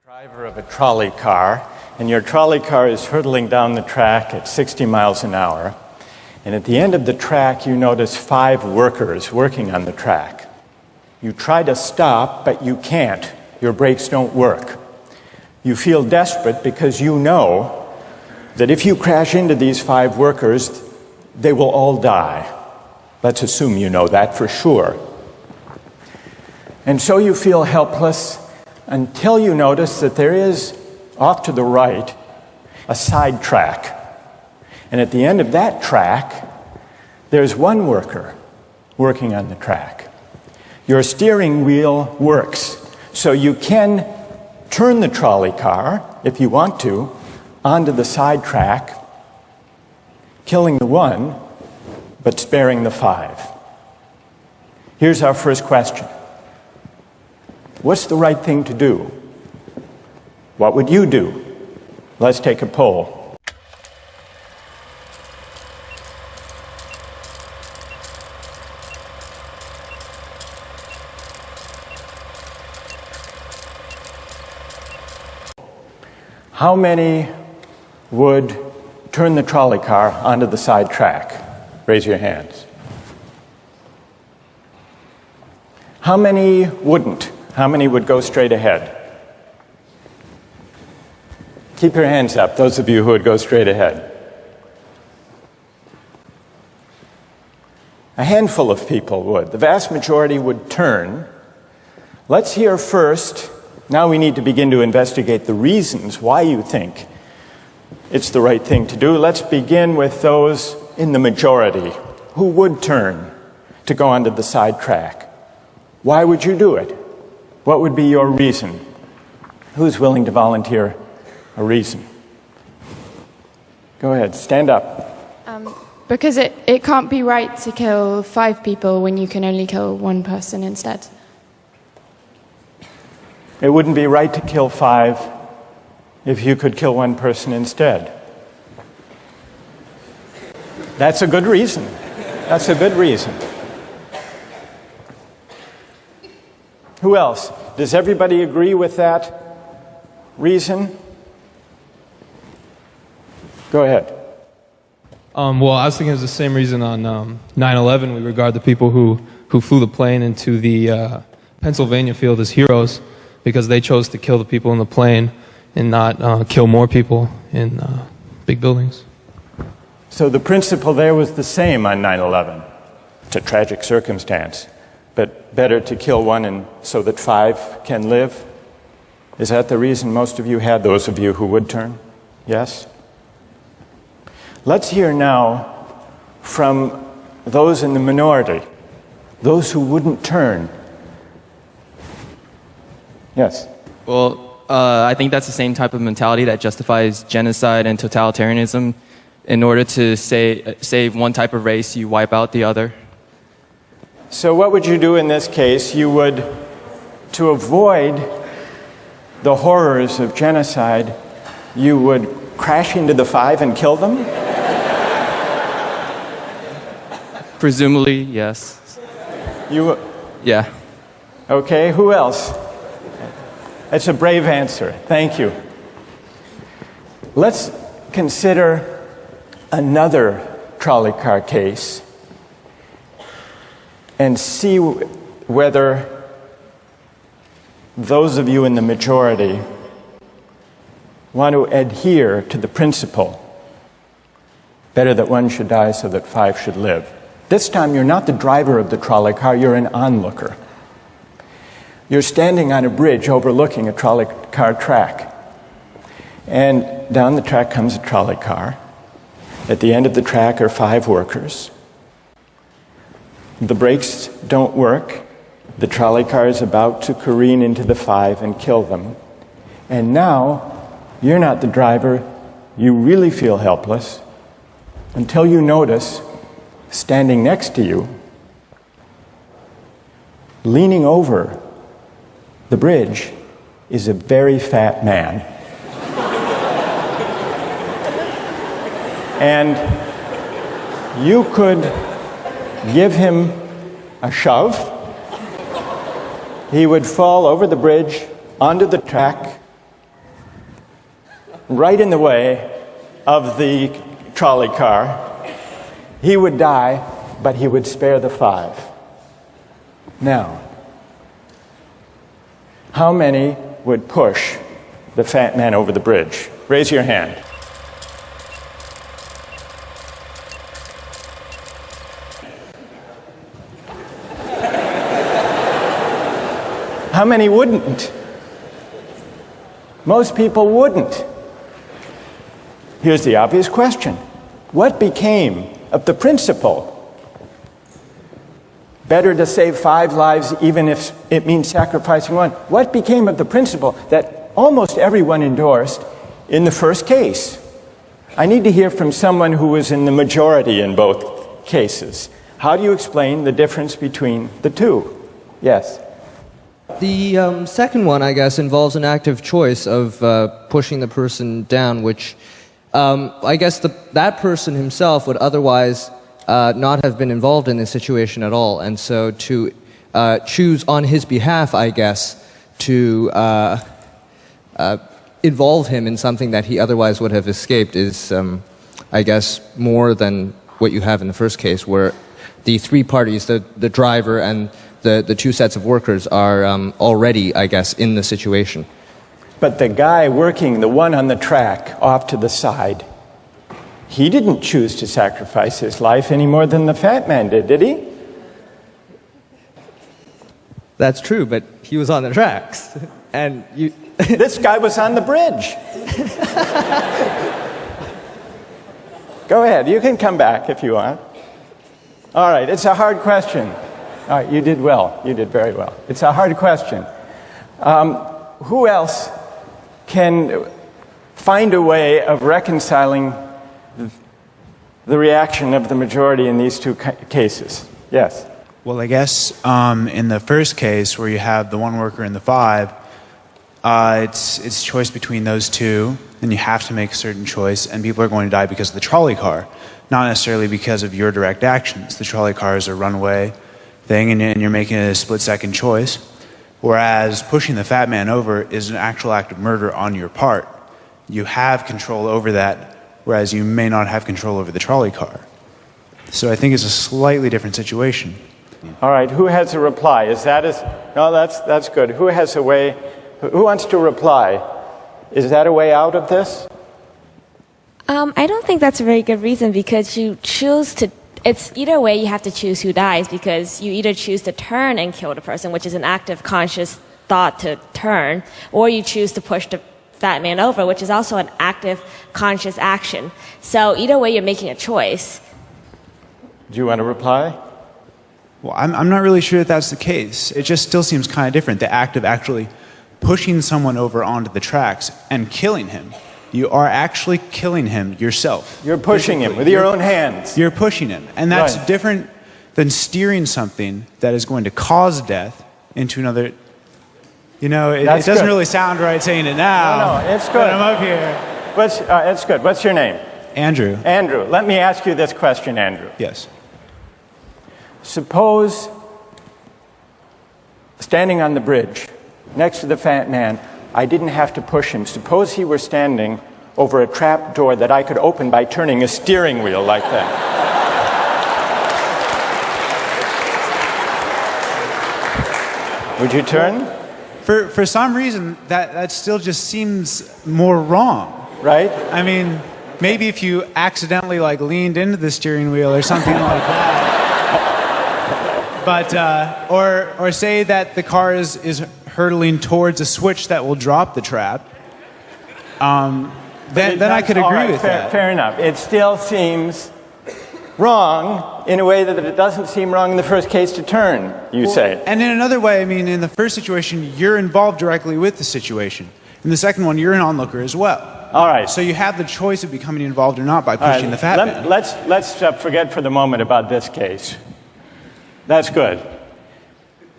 Driver of a trolley car, and your trolley car is hurtling down the track at 60 miles an hour, and at the end of the track you notice 5 workers working on the track. You try to stop, but you can't. Your brakes don't work. You feel desperate because you know that if you crash into these 5 workers, they will all die. Let's assume you know that for sure. And so you feel helpless until you notice that there is, off to the right, a side track. And at the end of that track, there's one worker working on the track. Your steering wheel works, so you can turn the trolley car, if you want to, onto the side track, killing the one, but sparing the 5. Here's our first question. What's the right thing to do? What would you do? Let's take a poll. How many would turn the trolley car onto the side track? Raise your hands. How many wouldn't? How many would go straight ahead? Keep your hands up, those of you who would go straight ahead. A handful of people would. The vast majority would turn. Let's hear first. Now we need to begin to investigate the reasons why you think it's the right thing to do. Let's begin with those in the majority who would turn to go onto the side track. Why would you do it? What would be your reason? Who's willing to volunteer a reason? Go ahead, stand up. Because it can't be right to kill 5 people when you can only kill 1 person instead. It wouldn't be right to kill 5 if you could kill 1 person instead. That's a good reason. That's a good reason. Who else? Does everybody agree with that reason? Go ahead. Well, I was thinking it's the same reason on 9/11. We regard the people who flew the plane into the Pennsylvania field as heroes because they chose to kill the people in the plane and not kill more people in big buildings. So the principle there was the same on 9/11. It's a tragic circumstance, but better to kill 1 and so that 5 can live? Is that the reason most of you had, those of you who would turn? Yes? Let's hear now from those in the minority, those who wouldn't turn. Yes? Well, I think that's the same type of mentality that justifies genocide and totalitarianism. In order to save one type of race, you wipe out the other. So what would you do in this case? You would, to avoid the horrors of genocide, you would crash into the 5 and kill them? Presumably, yes. You? Yeah. Okay, who else? That's a brave answer. Thank you. Let's consider another trolley car case and see whether those of you in the majority want to adhere to the principle, better that 1 should die so that 5 should live. This time you're not the driver of the trolley car, you're an onlooker. You're standing on a bridge overlooking a trolley car track. And down the track comes a trolley car. At the end of the track are 5 workers. The brakes don't work. The trolley car is about to careen into the 5 and kill them. And now, you're not the driver. You really feel helpless until you notice, standing next to you, leaning over the bridge, is a very fat man. And you could give him a shove. He would fall over the bridge onto the track right in the way of the trolley car, he would die, but he would spare the 5. Now, how many would push the fat man over the bridge? Raise your hand. How many wouldn't? Most people wouldn't. Here's the obvious question. What became of the principle? Better to save 5 lives even if it means sacrificing 1. What became of the principle that almost everyone endorsed in the first case? I need to hear from someone who was in the majority in both cases. How do you explain the difference between the two? Yes. The second one, I guess, involves an active choice of pushing the person down, which I guess that person himself would otherwise not have been involved in this situation at all. And so to choose on his behalf, I guess, to involve him in something that he otherwise would have escaped is, I guess, more than what you have in the first case, where the 3 parties, the driver and the 2 sets of workers are already, I guess, in the situation. But the guy working, the one on the track off to the side, he didn't choose to sacrifice his life any more than the fat man did he? That's true, but he was on the tracks. And you... This guy was on the bridge. Go ahead, you can come back if you want. All right, it's a hard question. All right, you did well. You did very well. It's a hard question. Who else can find a way of reconciling the reaction of the majority in these 2 cases? Yes. Well, I guess in the first case where you have the 1 worker and the 5, it's choice between those 2, and you have to make a certain choice, and people are going to die because of the trolley car, not necessarily because of your direct actions. The trolley car is a runaway thing, and you're making a split-second choice, whereas pushing the fat man over is an actual act of murder on your part. You have control over that, whereas you may not have control over the trolley car. So I think it's a slightly different situation. All right, who has a reply? No, that's good. Who has a way? Who wants to reply? Is that a way out of this? I don't think that's a very good reason, because you choose to... It's either way you have to choose who dies, because you either choose to turn and kill the person, which is an active conscious thought to turn, or you choose to push the fat man over, which is also an active conscious action. So either way you're making a choice. Do you want to reply? Well, I'm not really sure that that's the case. It just still seems kind of different. The act of actually pushing someone over onto the tracks and killing him. You are actually killing him yourself. You're pushing him with your own hands. You're pushing him. And that's different than steering something that is going to cause death into another... You know, it doesn't really sound right saying it now. No, it's good. But I'm up here. It's good. What's your name? Andrew. Andrew. Let me ask you this question, Andrew. Yes. Suppose, standing on the bridge, next to the fat man, I didn't have to push him. Suppose he were standing over a trap door that I could open by turning a steering wheel like that. Would you turn? For some reason, that still just seems more wrong. Right? I mean, maybe if you accidentally leaned into the steering wheel or something like that. But, or say that the car is hurtling towards a switch that will drop the trap, then I could agree with that. Fair enough. It still seems wrong in a way that it doesn't seem wrong in the first case to turn, you say. And in another way, I mean, in the first situation, you're involved directly with the situation. In the second one, you're an onlooker as well. All right. So you have the choice of becoming involved or not by pushing the fat man. Let's forget for the moment about this case. That's good.